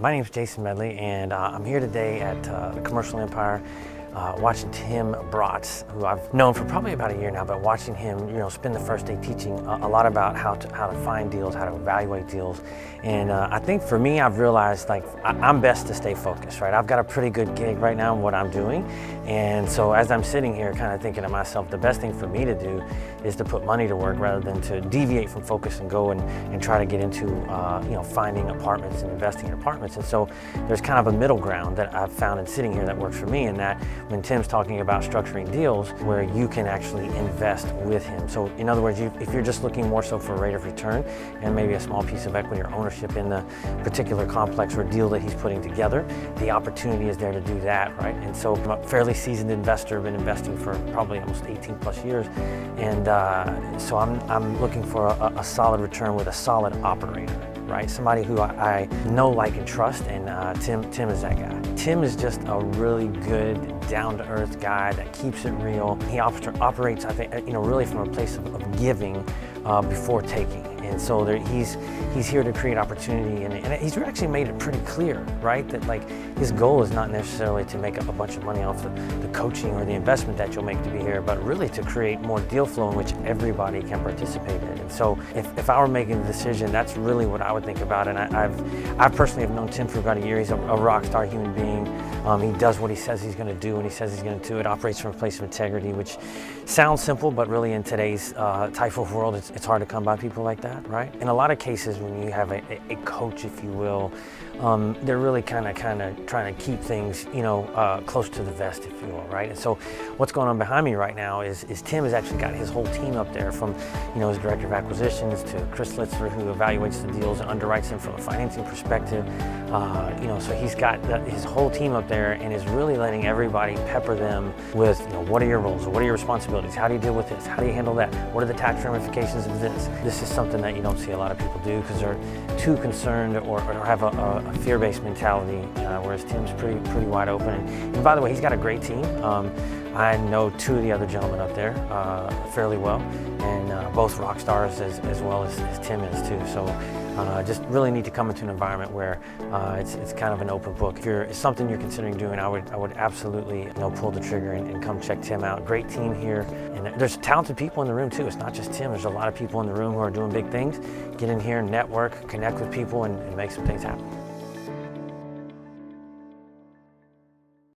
My name is Jason Medley, and I'm here today at the Commercial Empire watching Tim Bratz, who I've known for probably about a year now, but watching him, spend the first day teaching a lot about how to find deals, how to evaluate deals. And I think for me, I've realized I'm best to stay focused, right? I've got a pretty good gig right now in what I'm doing. And so as I'm sitting here kind of thinking to myself, the best thing for me to do is to put money to work rather than to deviate from focus and go and try to get into finding apartments and investing in apartments. And so there's kind of a middle ground that I've found in sitting here that works for me, in that when Tim's talking about structuring deals where you can actually invest with him. So in other words, if you're just looking more so for a rate of return and maybe a small piece of equity or ownership in the particular complex or deal that he's putting together, the opportunity is there to do that, right? And so I'm a fairly seasoned investor, been investing for probably almost 18 plus years. And so I'm looking for a solid return with a solid operator, right? Somebody who I know, like, and trust, and Tim is that guy. Tim is just a really good, down-to-earth guy that keeps it real. He operates, I think, really from a place of giving before taking. And so he's here to create opportunity, and he's actually made it pretty clear, right? That his goal is not necessarily to make a bunch of money off the coaching or the investment that you'll make to be here, but really to create more deal flow in which everybody can participate in. And so if I were making the decision, that's really what I would think about. And I personally have known Tim for about a year. He's a rock star human being. He does what he says he's going to do when he says he's going to do it. Operates from a place of integrity, which sounds simple, but really in today's type of world, it's hard to come by people like that, right? In a lot of cases, when you have a coach, if you will, they're really kind of trying to keep things, close to the vest, if you will, right? And so what's going on behind me right now is Tim has actually got his whole team up there, from his director of acquisitions to Chris Litzler, who evaluates the deals and underwrites them from a financing perspective. So he's got his whole team up there and is really letting everybody pepper them with, what are your roles, what are your responsibilities, how do you deal with this, how do you handle that, what are the tax ramifications of this. This is something that you don't see a lot of people do because they're too concerned or have a fear-based mentality, whereas Tim's pretty wide open. And by the way, he's got a great team. I know two of the other gentlemen up there fairly well, and both rock stars as well as Tim is too. So just really need to come into an environment where it's kind of an open book. If it's something you're considering doing, I would absolutely pull the trigger and come check Tim out. Great team here, and there's talented people in the room too. It's not just Tim. There's a lot of people in the room who are doing big things. Get in here, network, connect with people, and make some things happen.